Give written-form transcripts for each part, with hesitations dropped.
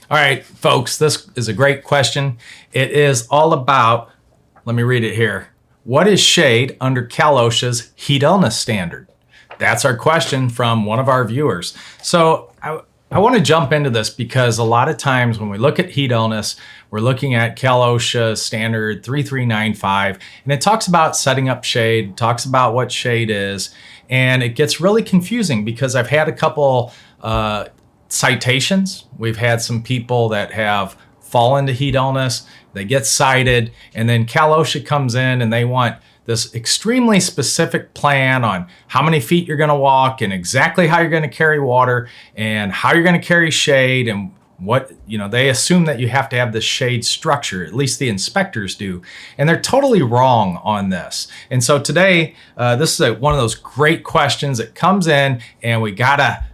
All right, folks, this is a great question. It is all about, let me read it here. What is shade under Cal OSHA's heat illness standard? That's our question from one of our viewers. So I want to jump into this because a lot of times when we look at heat illness, we're looking at Cal OSHA standard 3395, and it talks about setting up shade, talks about what shade is, and it gets really confusing because I've had a couple citations. We've had some people that have fallen to heat illness, they get cited, and then Cal OSHA comes in and they want this extremely specific plan on how many feet you're going to walk and exactly how you're going to carry water and how you're going to carry shade, and what, they assume that you have to have this shade structure, at least the inspectors do, and they're totally wrong on this. And so today, this is one of those great questions that comes in, and we gotta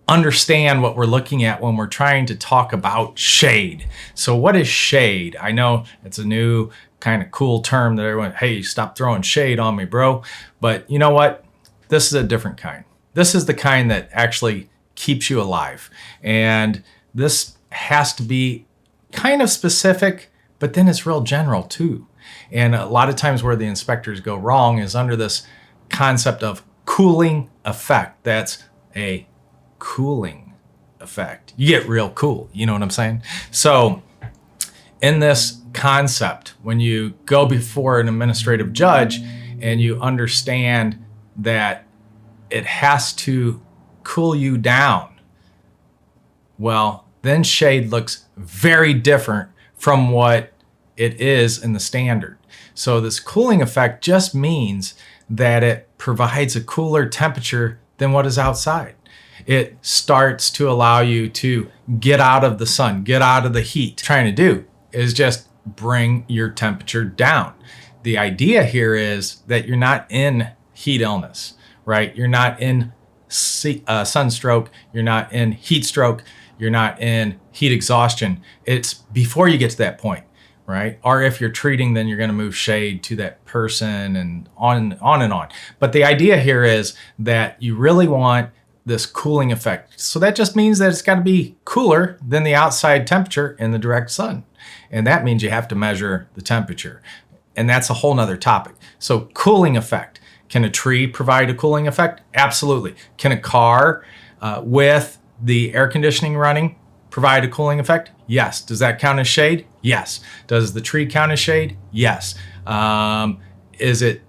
understand what we're looking at when we're trying to talk about shade. So what is shade? I know it's a new kind of cool term that everyone, hey, stop throwing shade on me, bro. But you know what? This is a different kind. This is the kind that actually keeps you alive. And this has to be kind of specific, but then it's real general too. And a lot of times where the inspectors go wrong is under this concept of cooling effect. That's a cooling effect. You get real cool, you know what I'm saying? So in this concept, when you go before an administrative judge and you understand that it has to cool you down, well, then shade looks very different from what it is in the standard. So this cooling effect just means that it provides a cooler temperature than what is outside. It starts to allow you to get out of the sun, get out of the heat. Trying to do is just bring your temperature down. The idea here is that you're not in heat illness, right? You're not in sunstroke, you're not in heat stroke, you're not in heat exhaustion. It's before you get to that point, right? Or if you're treating, then you're going to move shade to that person and on and on. But the idea here is that you really want this cooling effect. So that just means that it's got to be cooler than the outside temperature in the direct sun. And that means you have to measure the temperature. And that's a whole nother topic. So cooling effect. Can a tree provide a cooling effect? Absolutely. Can a car with the air conditioning running provide a cooling effect? Yes. Does that count as shade? Yes. Does the tree count as shade? Yes. Is it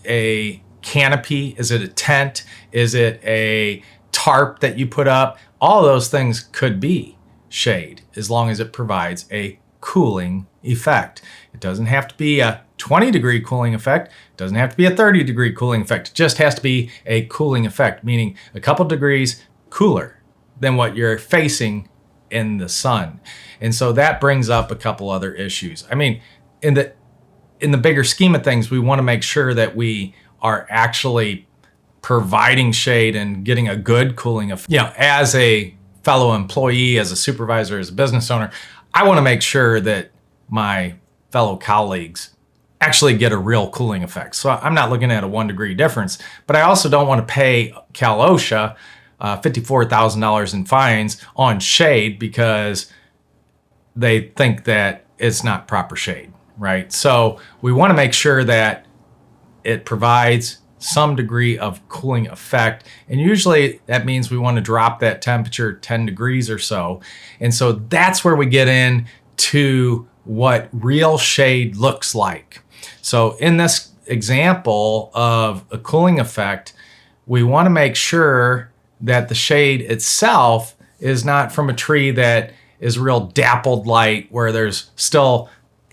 a canopy? Is it a tent? Is it a tarp that you put up? All of those things could be shade as long as it provides a cooling effect. It doesn't have to be a 20-degree cooling effect. It doesn't have to be a 30-degree cooling effect. It just has to be a cooling effect, meaning a couple degrees cooler than what you're facing in the sun. And so that brings up a couple other issues. I mean, in the bigger scheme of things, we want to make sure that we are actually providing shade and getting a good cooling effect. As a fellow employee, as a supervisor, as a business owner, I want to make sure that my fellow colleagues actually get a real cooling effect. So I'm not looking at a 1-degree difference, but I also don't want to pay Cal OSHA $54,000 in fines on shade because they think that it's not proper shade, right? So we want to make sure that it provides some degree of cooling effect. And usually that means we want to drop that temperature 10 degrees or so. And so that's where we get into what real shade looks like. So in this example of a cooling effect, we want to make sure that the shade itself is not from a tree that is real dappled light where there's still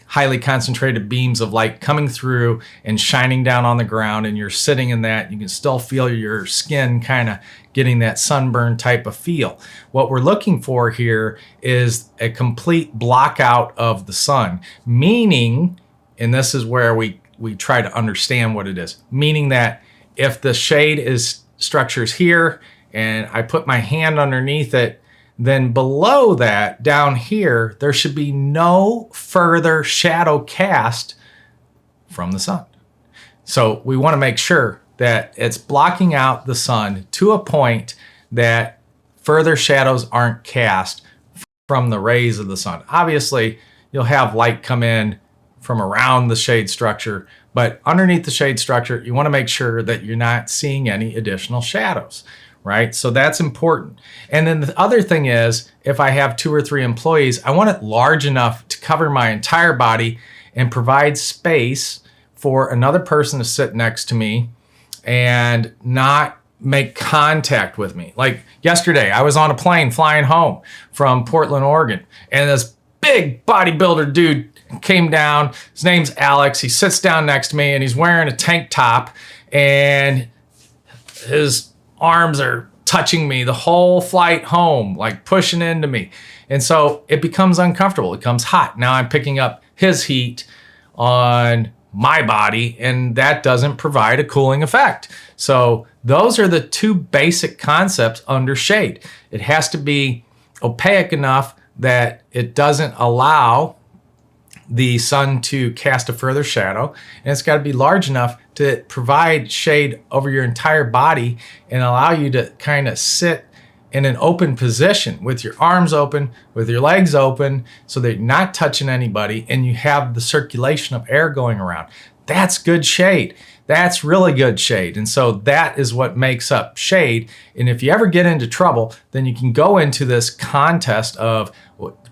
highly concentrated beams of light coming through and shining down on the ground, and you're sitting in that. You can still feel your skin kind of getting that sunburn type of feel. What we're looking for here is a complete blockout of the sun, meaning, and this is where we try to understand what it is, meaning that if the shade is structures here and I put my hand underneath it, then below that, down here, there should be no further shadow cast from the sun. So we want to make sure that it's blocking out the sun to a point that further shadows aren't cast from the rays of the sun. Obviously, you'll have light come in from around the shade structure, but underneath the shade structure, you want to make sure that you're not seeing any additional shadows, right? So that's important. And then the other thing is, if I have 2 or 3 employees, I want it large enough to cover my entire body and provide space for another person to sit next to me and not make contact with me. Like yesterday, I was on a plane flying home from Portland, Oregon, and this big bodybuilder dude came down. His name's Alex. He sits down next to me and he's wearing a tank top and his arms are touching me the whole flight home, like pushing into me. And so it becomes uncomfortable. It becomes hot. Now I'm picking up his heat on my body, and that doesn't provide a cooling effect. So those are the 2 basic concepts under shade. It has to be opaque enough that it doesn't allow the sun to cast a further shadow, and it's got to be large enough to provide shade over your entire body and allow you to kind of sit in an open position with your arms open, with your legs open, so that you're not touching anybody and you have the circulation of air going around. That's good shade. That's really good shade. And so that is what makes up shade. And if you ever get into trouble, then you can go into this contest of,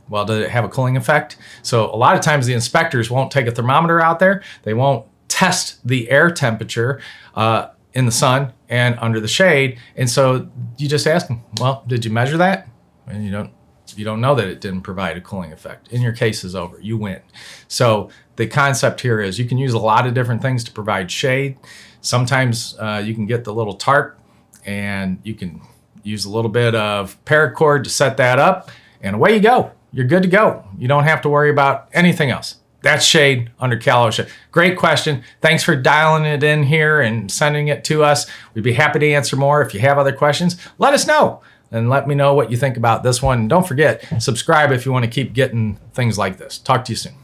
well, did it have a cooling effect? So a lot of times the inspectors won't take a thermometer out there. They won't test the air temperature in the sun and under the shade. And so you just ask them, well, did you measure that? And you don't know that it didn't provide a cooling effect. And your case is over. You win. So the concept here is you can use a lot of different things to provide shade. Sometimes you can get the little tarp and you can use a little bit of paracord to set that up, and away you go. You're good to go. You don't have to worry about anything else. That's shade under Cal OSHA. Great question. Thanks for dialing it in here and sending it to us. We'd be happy to answer more. If you have other questions, let us know and let me know what you think about this one. And don't forget, subscribe if you want to keep getting things like this. Talk to you soon.